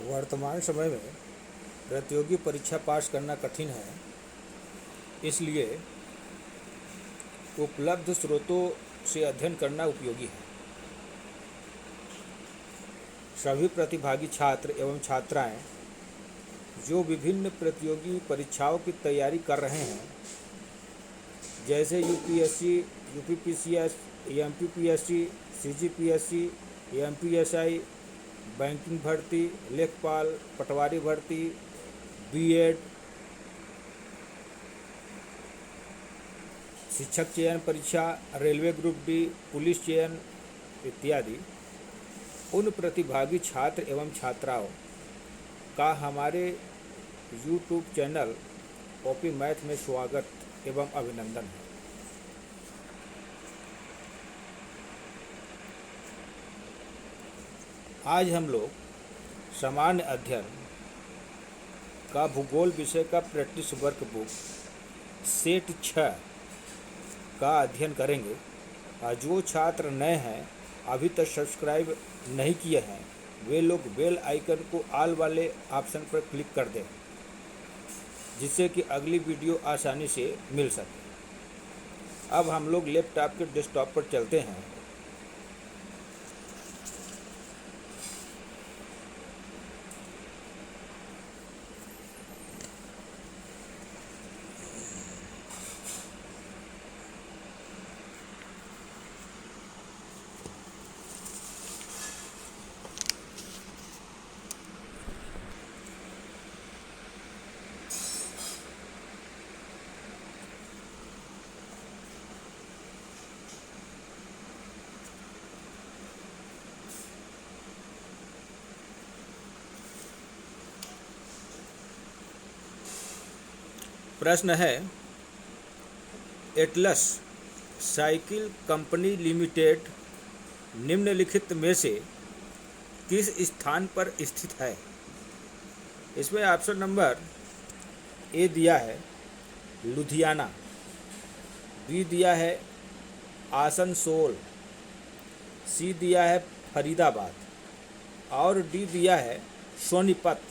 वर्तमान समय में प्रतियोगी परीक्षा पास करना कठिन है, इसलिए उपलब्ध स्रोतों से अध्ययन करना उपयोगी है। सभी प्रतिभागी छात्र एवं छात्राएं जो विभिन्न प्रतियोगी परीक्षाओं की तैयारी कर रहे हैं, जैसे UPSC, UPPCS, MPPSC, CGPSC, MPSI, banking भर्ती, लेखपाल, पटवारी भर्ती, बीएड, शिक्षक चयन परीक्षा, रेलवे ग्रुप डी, पुलिस चयन इत्यादि, उन प्रतिभागी छात्र एवं छात्राओं का हमारे यूट्यूब चैनल ओपी मैथ में स्वागत एवं अभिनंदन है। आज हम लोग सामान्य अध्ययन का भूगोल विषय का प्रैक्टिस वर्कबुक सेट 6 का अध्ययन करेंगे। जो छात्र नए हैं, अभी तक सब्सक्राइब नहीं किए हैं, वे लोग बेल आइकन को ऑल वाले ऑप्शन पर क्लिक कर दें, जिससे कि अगली वीडियो आसानी से मिल सके। अब हम लोग लैपटॉप के डेस्कटॉप पर चलते हैं। प्रश्न है, एटलस साइकिल कंपनी लिमिटेड निम्नलिखित में से किस स्थान पर स्थित है? इसमें ऑप्शन नंबर ए दिया है लुधियाना, बी दिया है आसनसोल, सी दिया है फरीदाबाद और डी दिया है सोनीपत।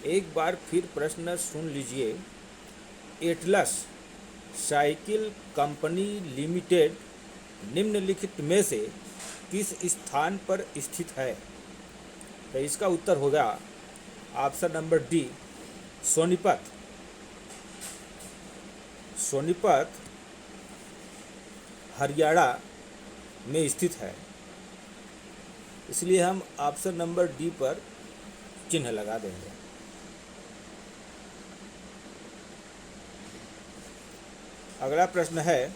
एक बार फिर प्रश्न सुन लीजिए। एटलस साइकिल कंपनी लिमिटेड निम्नलिखित में से किस स्थान पर स्थित है? तो इसका उत्तर होगा option number D, Sonipat. Sonipat Haryana में स्थित है, इसलिए हम ऑप्शन नंबर डी पर चिन्ह लगा देंगे। अगला प्रश्न है,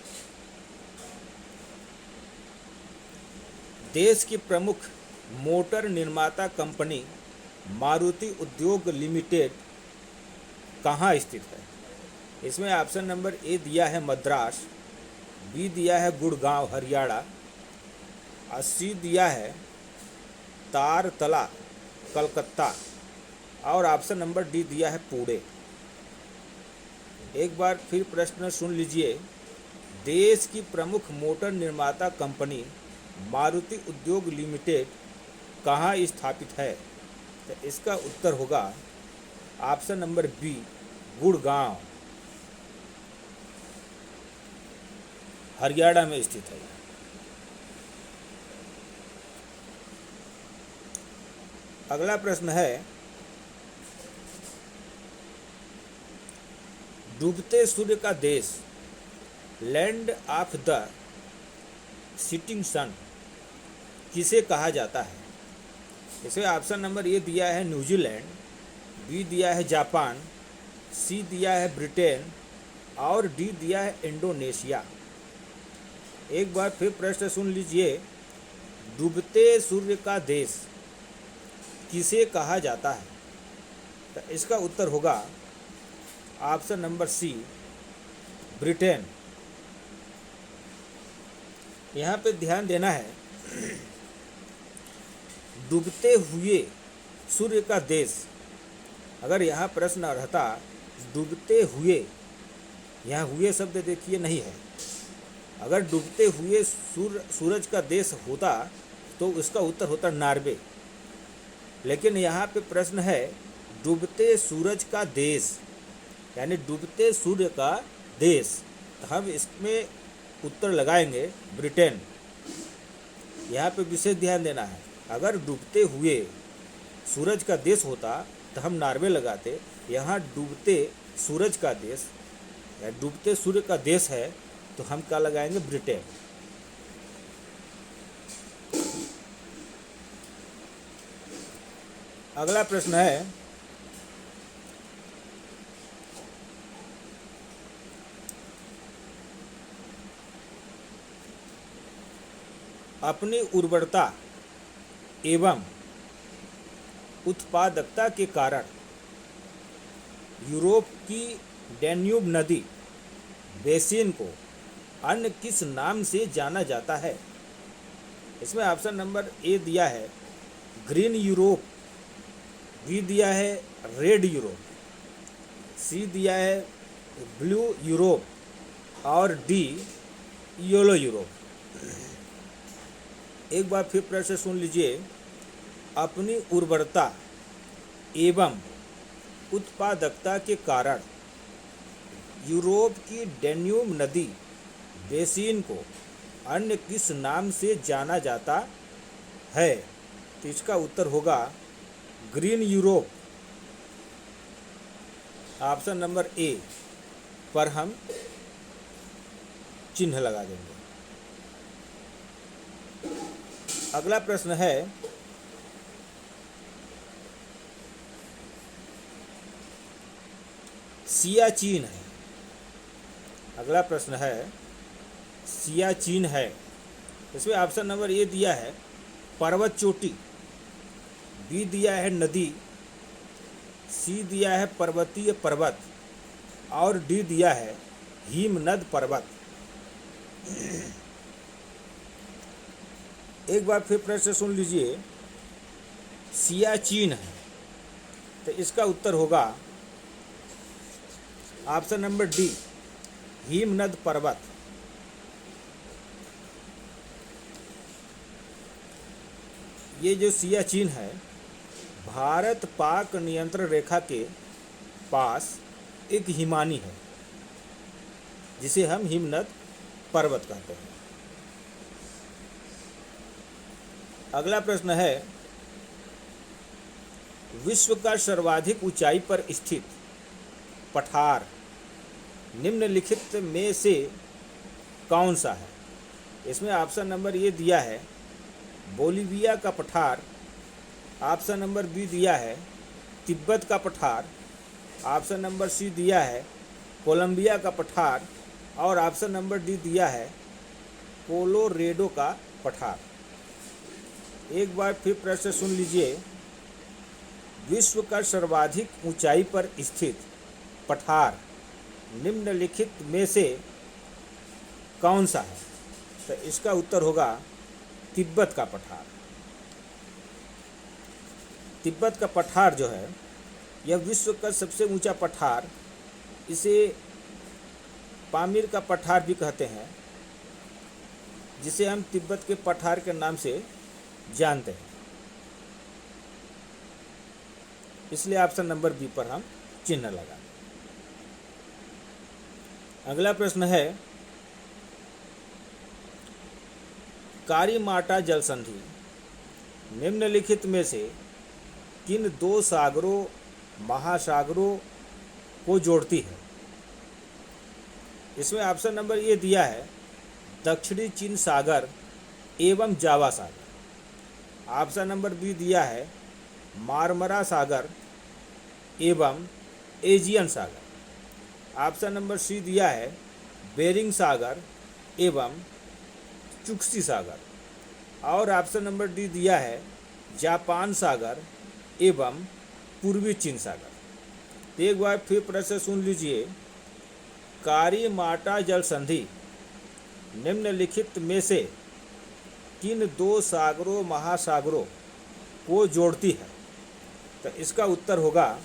देश की प्रमुख मोटर निर्माता कंपनी मारुति उद्योग लिमिटेड कहाँ स्थित है? इसमें ऑप्शन नंबर ए दिया है मद्रास, बी दिया है गुड़गांव हरियाणा और सी दिया है तारतला कलकत्ता और ऑप्शन नंबर डी दिया है पुणे। एक बार फिर प्रश्न सुन लीजिए। देश की प्रमुख मोटर निर्माता कंपनी मारुति उद्योग लिमिटेड कहाँ स्थापित है? तो इसका उत्तर होगा option number B, Gurgaon Haryana में स्थित है। अगला प्रश्न है, डूबते सूर्य का देश, लैंड ऑफ द सिटिंग सन, किसे कहा जाता है? इसे ऑप्शन नंबर ए दिया है न्यूजीलैंड, बी दिया है जापान, सी दिया है ब्रिटेन और डी दिया है इंडोनेशिया। एक बार फिर प्रश्न सुन लीजिए। डूबते सूर्य का देश किसे कहा जाता है? तो इसका उत्तर होगा ऑप्शन नंबर सी, ब्रिटेन। यहाँ पे ध्यान देना है, डूबते हुए सूर्य का देश, अगर यहाँ प्रश्न रहता डूबते हुए, यहाँ हुए शब्द देखिए नहीं है, अगर डूबते हुए सूरज का देश होता तो इसका उत्तर होता नॉर्वे। लेकिन यहाँ पे प्रश्न है डूबते सूरज का देश, यानी डूबते सूर्य का देश, तो हम इसमें उत्तर लगाएंगे ब्रिटेन। यहाँ पे विशेष ध्यान देना है, अगर डूबते हुए सूरज का देश होता तो हम नॉर्वे लगाते। यहाँ डूबते सूरज का देश या डूबते सूर्य का देश है तो हम क्या लगाएंगे, ब्रिटेन। अगला प्रश्न है अपनी उर्वरता एवं उत्पादकता के कारण यूरोप की डैन्यूब नदी बेसिन को अन्य किस नाम से जाना जाता है? इसमें ऑप्शन नंबर ए दिया है ग्रीन यूरोप, बी दिया है रेड यूरोप, सी दिया है ब्लू यूरोप और डी येलो यूरोप। एक बार फिर प्रश्न सुन लीजिए। अपनी उर्वरता एवं उत्पादकता के कारण यूरोप की डैन्यूब नदी बेसिन को अन्य किस नाम से जाना जाता है? तो इसका उत्तर होगा green Europe. Option number A पर हम चिन्ह लगा देंगे। अगला प्रश्न है सियाचिन है। अगला प्रश्न है सियाचिन है। इसमें ऑप्शन नंबर ए दिया है पर्वत चोटी, बी दिया है नदी, सी दिया है पर्वतीय पर्वत और डी दिया है हिमनद पर्वत। एक बार फिर प्रश्न सुन लीजिए। सियाचिन है तो इसका उत्तर होगा ऑप्शन नंबर डी हिमनद पर्वत। ये जो सियाचिन है भारत पाक नियंत्रण रेखा के पास एक हिमानी है जिसे हम हिमनद पर्वत कहते हैं। अगला प्रश्न है विश्व का सर्वाधिक ऊंचाई पर स्थित पठार निम्नलिखित में से कौन सा है? इसमें ऑप्शन नंबर ए दिया है बोलिविया का पठार, ऑप्शन नंबर बी दिया है तिब्बत का पठार, ऑप्शन नंबर सी दिया है कोलंबिया का पठार और ऑप्शन नंबर डी दिया है कोलोरेडो का पठार। एक बार फिर प्रश्न सुन लीजिए। विश्व का सर्वाधिक ऊंचाई पर स्थित पठार निम्नलिखित में से कौन सा है? तो इसका उत्तर होगा तिब्बत का पठार। तिब्बत का पठार जो है यह विश्व का सबसे ऊंचा पठार, इसे पामीर का पठार भी कहते हैं, जिसे हम तिब्बत के पठार के नाम से जानते हैं। इसलिए ऑप्शन नंबर बी पर हम चिन्ह लगा। अगला प्रश्न है कारीमाटा जल संधि निम्नलिखित में से किन दो सागरों महासागरों को जोड़ती है? इसमें ऑप्शन नंबर ए दिया है दक्षिणी चीन सागर एवं जावा सागर, ऑप्शन नंबर बी दिया है मारमरा सागर एवं एजियन सागर, ऑप्शन नंबर सी दिया है बेरिंग सागर एवं चुक्सी सागर और ऑप्शन नंबर डी दिया है जापान सागर एवं पूर्वी चीन सागर। एक बार फिर प्रश्न सुन लीजिए। कारीमाटा जल संधि निम्नलिखित में से किन दो सागरों महासागरों को जोड़ती है? तो इसका उत्तर होगा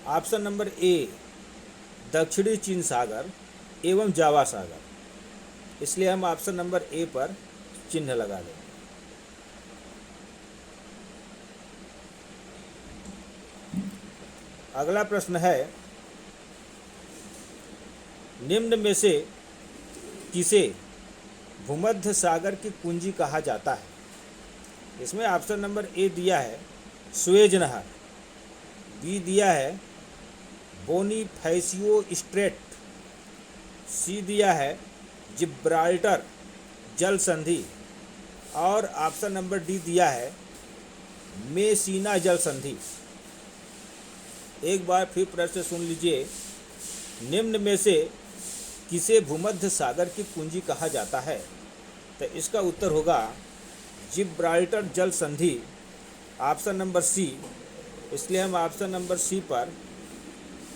ऑप्शन नंबर ए दक्षिणी चीन सागर एवं जावा सागर। इसलिए हम ऑप्शन नंबर ए पर चिन्ह लगा देंगे। अगला प्रश्न है, निम्न में से किसे भूमध्य सागर की कुंजी कहा जाता है? इसमें ऑप्शन नंबर ए दिया है सुएज नहर, बी दिया है बोनीफेसियो स्ट्रेट, सी दिया है जिब्राल्टर जल संधि और ऑप्शन नंबर डी दिया है मेसीना जल संधि। एक बार फिर प्रश्न सुन लीजिए, निम्न में से किसे भूमध्य सागर की कुंजी कहा जाता है? तो इसका उत्तर होगा जिब्राल्टर जल संधि, ऑप्शन नंबर सी। इसलिए हम ऑप्शन नंबर सी पर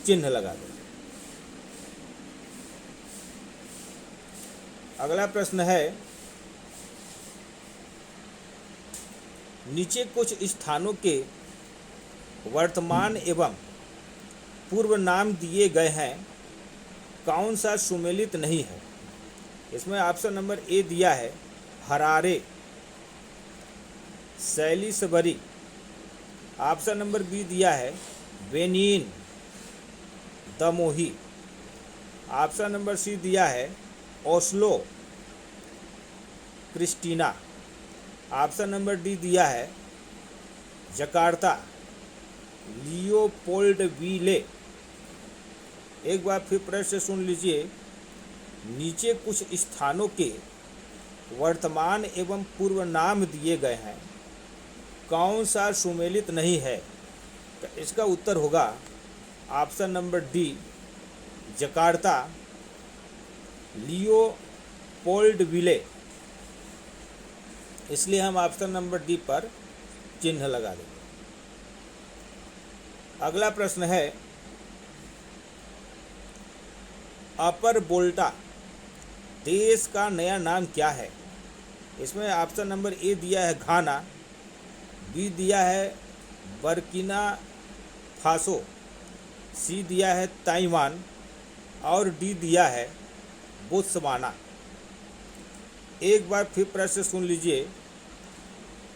चिन्ह लगा दें। अगला प्रश्न है, नीचे कुछ स्थानों के वर्तमान एवं पूर्व नाम दिए गए हैं, कौन सा सुमेलित नहीं है? इसमें ऑप्शन नंबर ए दिया है Harare Salisbury, option number B दिया है Benin Dahomey, option number C दिया है Oslo Christiania, option number D दिया है जकार्ता लियोपोल्डविले। एक बार फिर प्रश्न सुन लीजिए, नीचे कुछ स्थानों के वर्तमान एवं पूर्व नाम दिए गए हैं, कौन सा सुमेलित नहीं है? तो इसका उत्तर होगा ऑप्शन नंबर डी जकार्ता लियोपोल्डविले। इसलिए हम ऑप्शन नंबर डी पर चिन्ह लगा देंगे। अगला प्रश्न है, अपर वोल्टा देश का नया नाम क्या है? इसमें ऑप्शन नंबर ए दिया है घाना, बी दिया है बर्किना फासो, सी दिया है ताइवान और डी दिया है बोत्सवाना। एक बार फिर प्रश्न सुन लीजिए,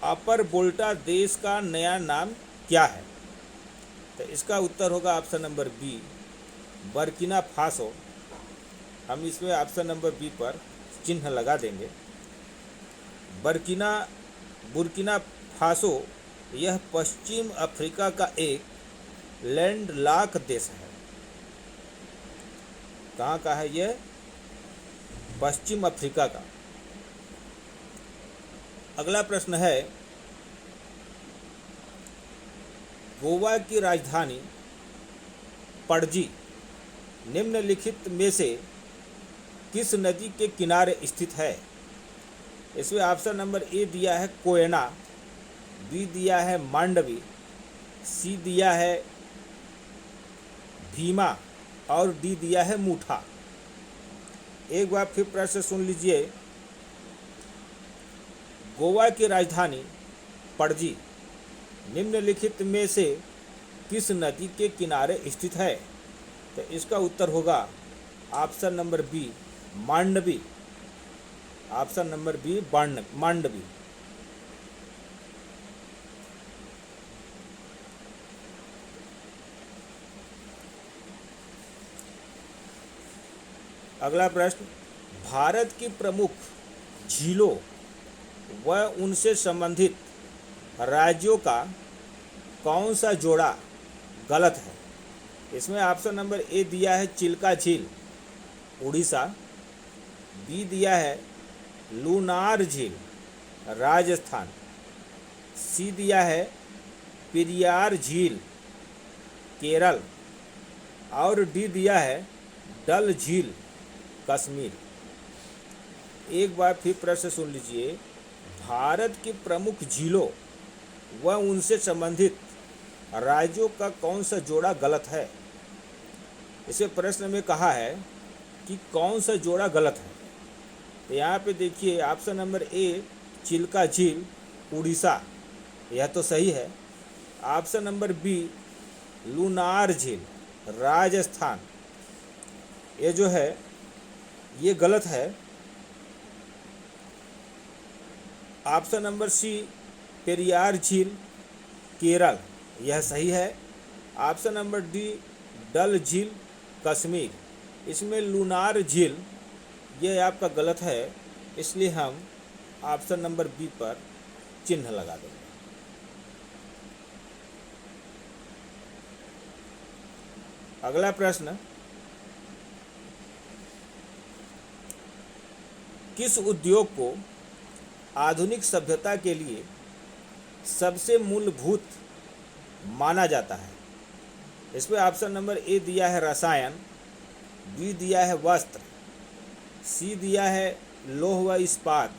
अपर वोल्टा देश का नया नाम क्या है? तो इसका उत्तर होगा option number B Burkina Faso. हम इसमें ऑप्शन नंबर बी पर चिन्ह लगा देंगे। बुर्किना फासो यह पश्चिम अफ्रीका का एक लैंडलॉक देश है। कहाँ का है यह? पश्चिम अफ्रीका का। अगला प्रश्न है, गोवा की राजधानी पणजी निम्नलिखित में से किस नदी के किनारे स्थित है? इसमें ऑप्शन नंबर ए दिया है कोयना, बी दिया है मांडवी, सी दिया है भीमा और डी दिया है मूठा। एक बार फिर प्रश्न सुन लीजिए, गोवा की राजधानी पणजी निम्नलिखित में से किस नदी के किनारे स्थित है? तो इसका उत्तर होगा option number B Mandvi, option number B Mandvi. अगला प्रश्न, भारत की प्रमुख झीलों व उनसे संबंधित राज्यों का कौन सा जोड़ा गलत है? इसमें ऑप्शन नंबर ए दिया है चिल्का झील उड़ीसा, बी दिया है लूनार झील राजस्थान, सी दिया है पेरियार झील केरल और डी दिया है डल झील कश्मीर। एक बार फिर प्रश्न सुन लीजिए, भारत की प्रमुख झीलों व उनसे संबंधित राज्यों का कौन सा जोड़ा गलत है? इसे प्रश्न में कहा है कि कौन सा जोड़ा गलत है। तो यहाँ पे देखिए ऑप्शन नंबर ए चिल्का झील उड़ीसा, यह तो सही है। ऑप्शन नंबर बी लूनार झील राजस्थान, ये जो है ये गलत है। ऑप्शन नंबर सी पेरियार झील केरल, यह सही है। ऑप्शन नंबर डी डल झील कश्मीर। इसमें लूनार झील ये आपका गलत है, इसलिए हम ऑप्शन नंबर बी पर चिन्ह लगा देंगे। अगला प्रश्न, किस उद्योग को आधुनिक सभ्यता के लिए सबसे मूलभूत माना जाता है? इसमें ऑप्शन नंबर ए दिया है रसायन, बी दिया है वस्त्र, सी दिया है लौह व इस्पात,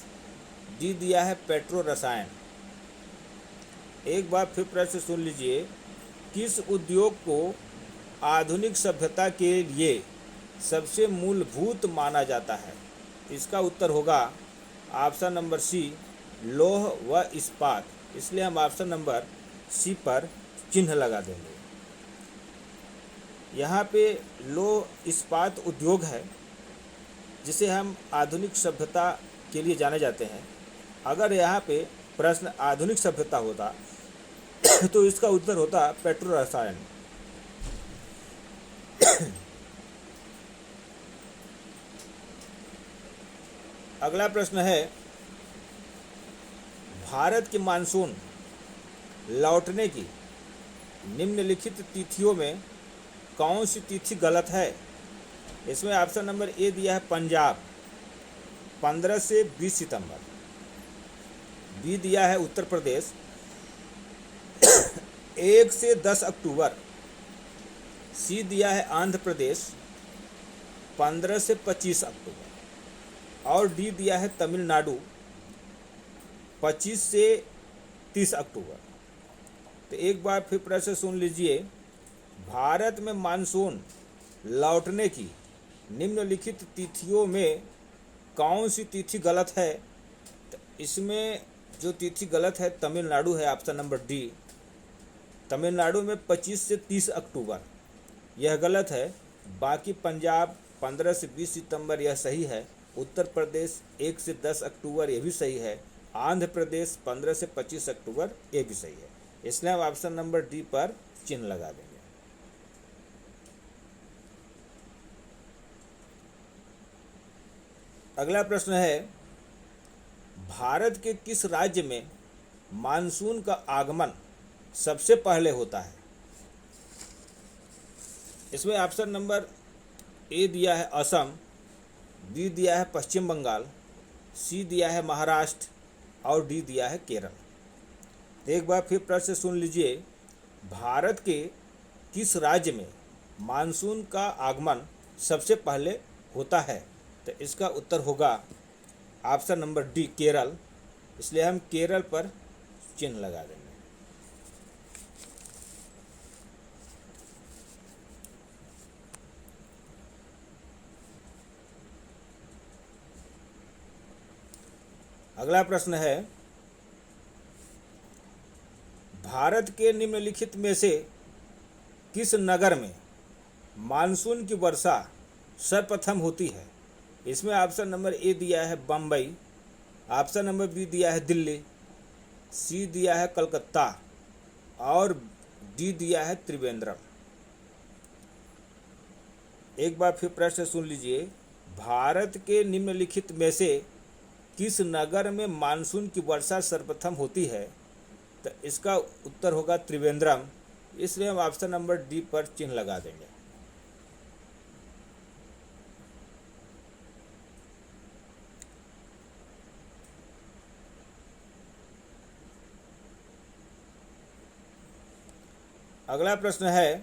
डी दिया है पेट्रो रसायन। एक बार फिर प्रश्न सुन लीजिए, किस उद्योग को आधुनिक सभ्यता के लिए सबसे मूलभूत माना जाता है? इसका उत्तर होगा ऑप्शन नंबर सी लौह व इस्पात, इसलिए हम ऑप्शन नंबर सी पर चिन्ह लगा देंगे। यहाँ पे लौह इस्पात उद्योग है जिसे हम आधुनिक सभ्यता के लिए जाने जाते हैं। अगर यहाँ पे प्रश्न आधुनिक सभ्यता होता तो इसका उत्तर होता पेट्रो रसायन। अगला प्रश्न है, भारत के मानसून लौटने की निम्नलिखित तिथियों में कौन सी तिथि गलत है? इसमें ऑप्शन नंबर ए दिया है पंजाब 15 से 20 सितंबर, बी दिया है उत्तर प्रदेश 1 से 10 अक्टूबर, सी दिया है आंध्र प्रदेश 15 से 25 अक्टूबर और डी दिया है तमिलनाडु 25 से 30 अक्टूबर। तो एक बार फिर प्रश्न सुन लीजिए, भारत में मानसून लौटने की निम्नलिखित तिथियों में कौन सी तिथि गलत है? तो इसमें जो तिथि गलत है तमिलनाडु है, ऑप्शन नंबर डी। तमिलनाडु में 25 से 30 अक्टूबर यह गलत है। बाकी पंजाब 15 से 20 सितंबर यह सही है। उत्तर प्रदेश 1 से 10 अक्टूबर ये भी सही है। आंध्र प्रदेश 15 से 25 अक्टूबर ये भी सही है। इसलिए हम ऑप्शन नंबर डी पर चिन्ह लगा देंगे। अगला प्रश्न है, भारत के किस राज्य में मानसून का आगमन सबसे पहले होता है? इसमें ऑप्शन नंबर ए दिया है असम, बी दिया है पश्चिम बंगाल, सी दिया है महाराष्ट्र और डी दिया है केरल। एक बार फिर प्रश्न सुन लीजिए, भारत के किस राज्य में मानसून का आगमन सबसे पहले होता है? तो इसका उत्तर होगा ऑप्शन नंबर डी केरल, इसलिए हम केरल पर चिन्ह लगा देंगे। अगला प्रश्न है, भारत के निम्नलिखित में से किस नगर में मानसून की वर्षा सर्वप्रथम होती है? इसमें ऑप्शन नंबर ए दिया है बम्बई, ऑप्शन नंबर बी दिया है दिल्ली, सी दिया है कलकत्ता और डी दिया है त्रिवेंद्रम। एक बार फिर प्रश्न सुन लीजिए, भारत के निम्नलिखित में से किस नगर में मानसून की वर्षा सर्वप्रथम होती है? तो इसका उत्तर होगा त्रिवेंद्रम, इसलिए हम ऑप्शन नंबर डी पर चिन्ह लगा देंगे। अगला प्रश्न है,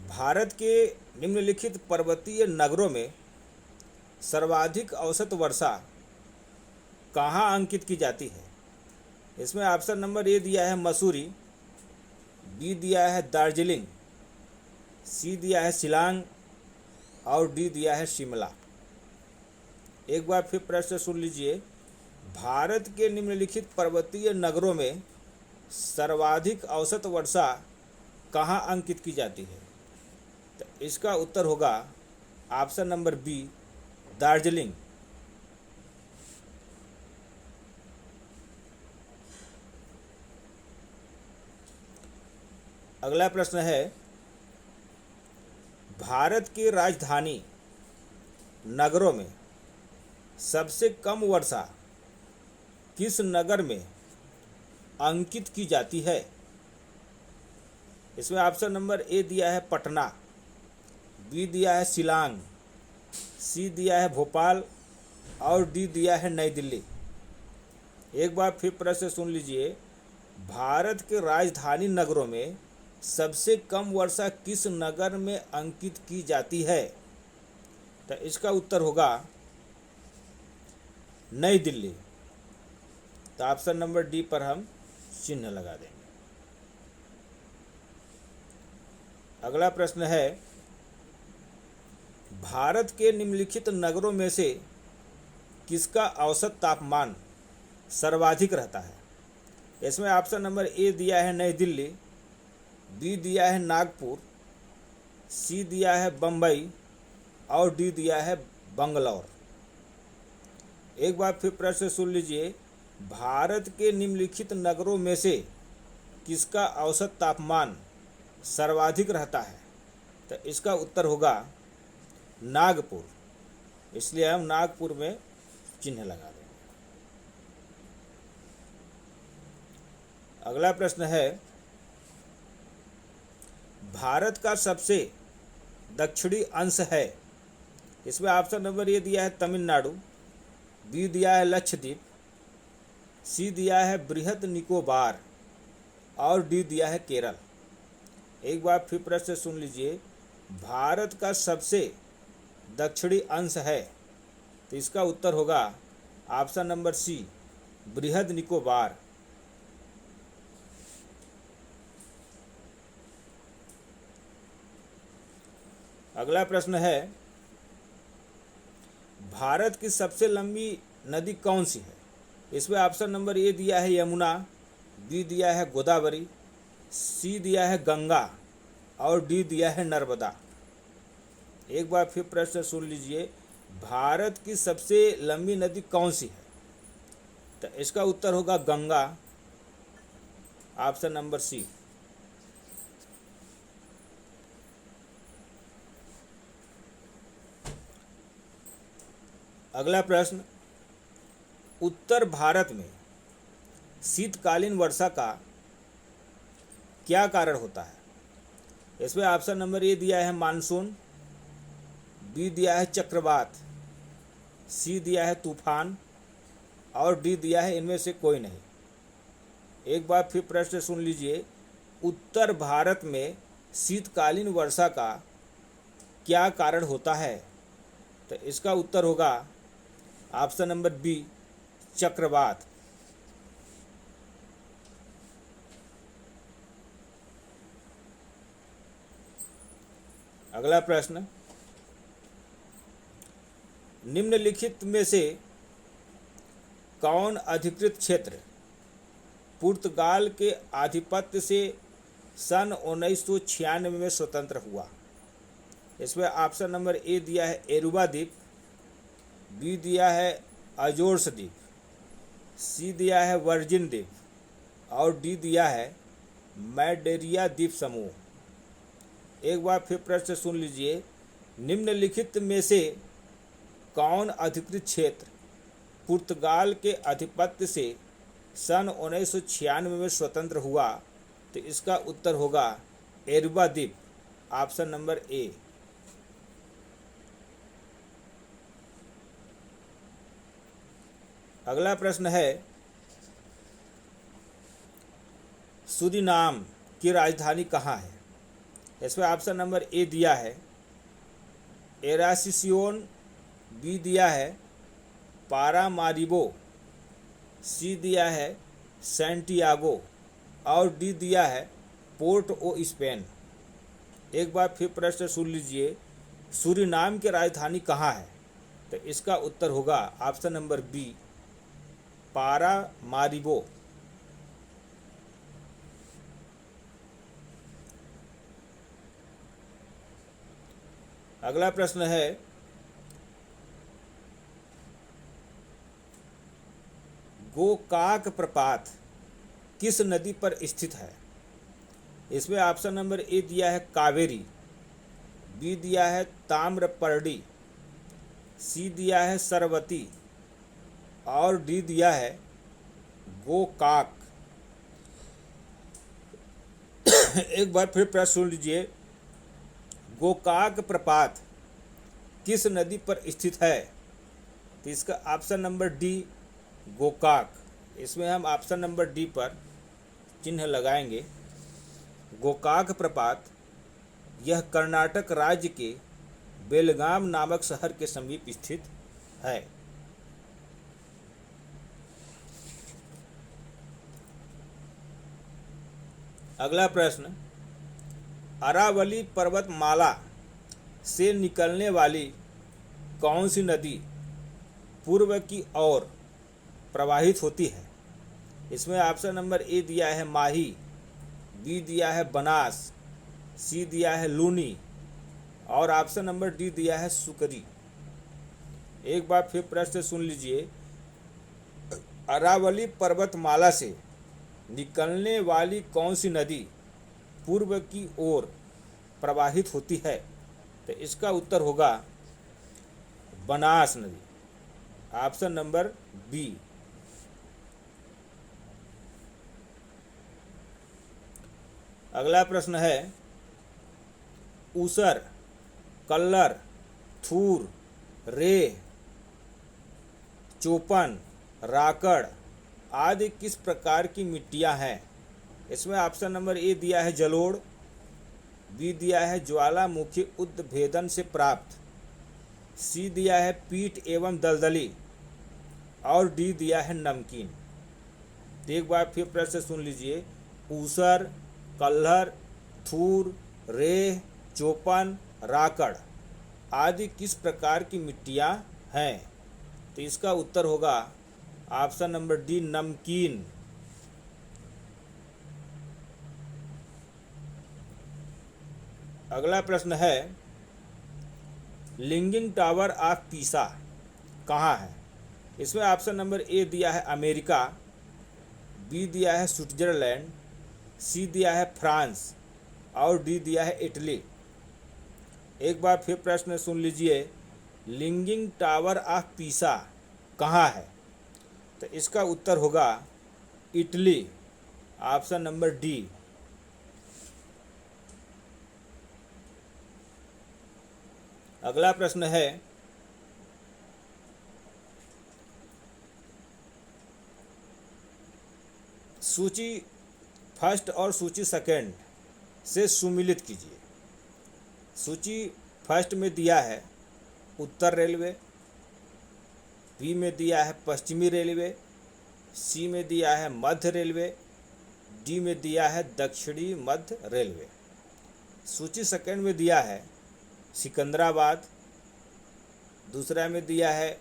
भारत के निम्नलिखित पर्वतीय नगरों में सर्वाधिक औसत वर्षा कहाँ अंकित की जाती है? इसमें ऑप्शन नंबर ए दिया है मसूरी, बी दिया है दार्जिलिंग, सी दिया है शिलांग और डी दिया है शिमला। एक बार फिर प्रश्न सुन लीजिए, भारत के निम्नलिखित पर्वतीय नगरों में सर्वाधिक औसत वर्षा कहाँ अंकित की जाती है? तो इसका उत्तर होगा ऑप्शन नंबर बी दार्जिलिंग। अगला प्रश्न है, भारत की राजधानी नगरों में सबसे कम वर्षा किस नगर में अंकित की जाती है? इसमें ऑप्शन नंबर ए दिया है पटना, बी दिया है शिलांग, सी दिया है भोपाल और डी दिया है नई दिल्ली। एक बार फिर प्रश्न सुन लीजिए, भारत के राजधानी नगरों में सबसे कम वर्षा किस नगर में अंकित की जाती है? तो इसका उत्तर होगा नई दिल्ली। तो ऑप्शन नंबर डी पर हम चिन्ह लगा देंगे। अगला प्रश्न है, भारत के निम्नलिखित नगरों में से किसका औसत तापमान सर्वाधिक रहता है? इसमें ऑप्शन नंबर ए दिया है नई दिल्ली, बी दिया है नागपुर, सी दिया है बम्बई और डी दिया है बंगलौर। एक बार फिर प्रश्न सुन लीजिए, भारत के निम्नलिखित नगरों में से किसका औसत तापमान सर्वाधिक रहता है? तो इसका उत्तर होगा नागपुर, इसलिए हम नागपुर में चिन्ह लगा देंगे। अगला प्रश्न है, भारत का सबसे दक्षिणी अंश है। इसमें ऑप्शन नंबर ए दिया है तमिलनाडु, बी दिया है लक्षद्वीप, सी दिया है बृहद निकोबार और डी दिया है केरल। एक बार फिर प्रश्न सुन लीजिए, भारत का सबसे दक्षिणी अंश है, तो इसका उत्तर होगा ऑप्शन नंबर सी बृहद निकोबार। अगला प्रश्न है, भारत की सबसे लंबी नदी कौन सी है? इसमें ऑप्शन नंबर ए दिया है यमुना, बी दिया है गोदावरी, सी दिया है गंगा और डी दिया है नर्मदा। एक बार फिर प्रश्न सुन लीजिए, भारत की सबसे लंबी नदी कौन सी है? तो इसका उत्तर होगा गंगा, ऑप्शन नंबर सी। अगला प्रश्न, उत्तर भारत में शीतकालीन वर्षा का क्या कारण होता है? इसमें ऑप्शन नंबर ए दिया है मानसून, बी दिया है चक्रवात, सी दिया है तूफान और डी दिया है इनमें से कोई नहीं। एक बार फिर प्रश्न सुन लीजिए, उत्तर भारत में शीतकालीन वर्षा का क्या कारण होता है? तो इसका उत्तर होगा ऑप्शन नंबर बी चक्रवात। अगला प्रश्न, निम्नलिखित में से कौन अधिकृत क्षेत्र पुर्तगाल के आधिपत्य से सन 1996 में स्वतंत्र हुआ? इसमें ऑप्शन नंबर ए दिया है एरुबा द्वीप, बी दिया है अजोर्स द्वीप, सी दिया है वर्जिन द्वीप और डी दिया है मैडेरिया द्वीप समूह। एक बार फिर प्रश्न सुन लीजिए, निम्नलिखित में से कौन अधिकृत क्षेत्र पुर्तगाल के आधिपत्य से सन 1996 में स्वतंत्र हुआ? तो इसका उत्तर होगा एरुबा द्वीप, ऑप्शन नंबर ए। अगला प्रश्न है, सूरीनाम की राजधानी कहाँ है? इसमें ऑप्शन नंबर ए दिया है एरासिसियोन, बी दिया है पारामारिबो, सी दिया है सैंटियागो और डी दिया है पोर्ट ओ स्पेन। एक बार फिर प्रश्न सुन लीजिए, सूरीनाम की राजधानी कहाँ है? तो इसका उत्तर होगा ऑप्शन नंबर बी पारामारिबो। अगला प्रश्न है, गोकाक प्रपात किस नदी पर स्थित है? इसमें ऑप्शन नंबर ए दिया है कावेरी, बी दिया है ताम्रपर्णी, सी दिया है सरवती और डी दिया है गोकाक। एक बार फिर प्रश्न सुन लीजिए, गोकाक प्रपात किस नदी पर स्थित है? तो इसका ऑप्शन नंबर डी गोकाक। इसमें हम ऑप्शन नंबर डी पर चिन्ह लगाएंगे। गोकाक प्रपात यह कर्नाटक राज्य के बेलगाम नामक शहर के समीप स्थित है। अगला प्रश्न, अरावली पर्वतमाला से निकलने वाली कौन सी नदी पूर्व की ओर प्रवाहित होती है? इसमें ऑप्शन नंबर ए दिया है माही, बी दिया है बनास, सी दिया है लूनी और ऑप्शन नंबर डी दिया है सुकरी। एक बार फिर प्रश्न सुन लीजिए, अरावली पर्वतमाला से निकलने वाली कौन सी नदी पूर्व की ओर प्रवाहित होती है? तो इसका उत्तर होगा बनास नदी, ऑप्शन नंबर बी। अगला प्रश्न है, ऊसर, कल्लर, थूर, रेह, चोपन, राकड़ आदि किस प्रकार की मिट्टियां हैं? इसमें ऑप्शन नंबर ए दिया है जलोढ़, बी दिया है ज्वालामुखी उद्भेदन से प्राप्त, सी दिया है पीट एवं दलदली और डी दिया है नमकीन। एक बार फिर प्रश्न सुन लीजिए, ऊसर, कल्हर, थूर, रेह, चोपन, राकड़ आदि किस प्रकार की मिट्टियां हैं? तो इसका उत्तर होगा ऑप्शन नंबर डी नमकीन। अगला प्रश्न है, लीनिंग टावर ऑफ पीसा कहाँ है? इसमें ऑप्शन नंबर ए दिया है अमेरिका, बी दिया है स्विट्जरलैंड, सी दिया है फ्रांस और डी दिया है इटली। एक बार फिर प्रश्न सुन लीजिए, लीनिंग टावर ऑफ पीसा कहाँ है? तो इसका उत्तर होगा इटली, ऑप्शन नंबर डी। अगला प्रश्न है, सूची फर्स्ट और सूची सेकंड से सुमिलित कीजिए। सूची फर्स्ट में दिया है उत्तर रेलवे, बी में दिया है पश्चिमी रेलवे, सी में दिया है मध्य रेलवे, डी में दिया है दक्षिणी मध्य रेलवे। सूची सेकंड में दिया है सिकंदराबाद, दूसरा में दिया है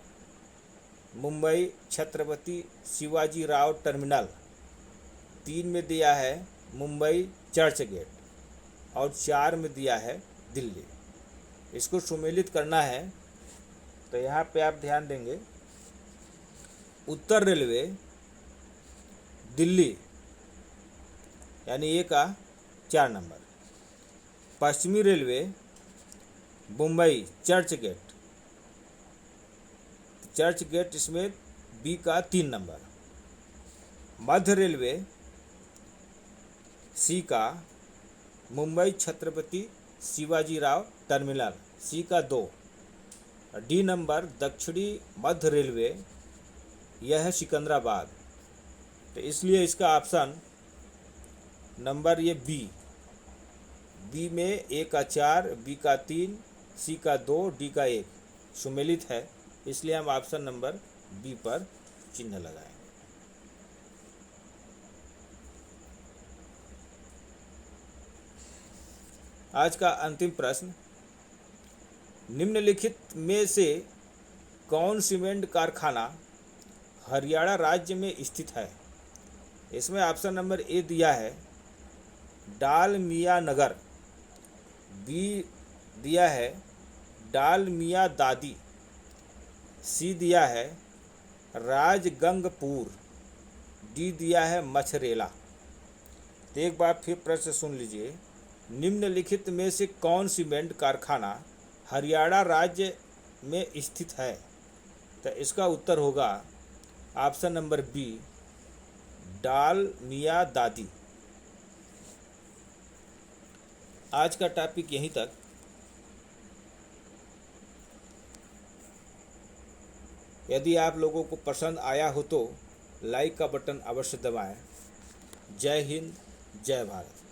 मुंबई छत्रपति शिवाजी राव टर्मिनल, 3 में दिया है मुंबई चर्च गेट और 4 में दिया है दिल्ली। इसको सुमेलित करना है तो यहाँ पे आप ध्यान देंगे, उत्तर रेलवे दिल्ली यानी ए का 4 नंबर, पश्चिमी रेलवे मुंबई चर्च गेट इसमें बी का 3 नंबर, मध्य रेलवे सी का मुंबई छत्रपति शिवाजी राव टर्मिनल सी का 2, डी नंबर दक्षिणी मध्य रेलवे यह है सिकंदराबाद। तो इसलिए इसका ऑप्शन नंबर ये बी में ए का 4, बी का 3, सी का 2, डी का 1 सुमेलित है, इसलिए हम ऑप्शन नंबर बी पर चिन्ह लगाएंगे। आज का अंतिम प्रश्न, निम्नलिखित में से कौन सीमेंट कारखाना हरियाणा राज्य में स्थित है? इसमें ऑप्शन नंबर ए दिया है डालमिया नगर, बी दिया है डालमिया दादी, सी दिया है राजगंगपुर, डी दिया है मछरेला। तो एक बार फिर प्रश्न सुन लीजिए, निम्नलिखित में से कौन सीमेंट कारखाना हरियाणा राज्य में स्थित है? तो इसका उत्तर होगा ऑप्शन नंबर बी, डालमिया दादी। आज का टॉपिक यहीं तक। यदि आप लोगों को पसंद आया हो तो लाइक का बटन अवश्य दबाएं। जय हिंद, जय भारत।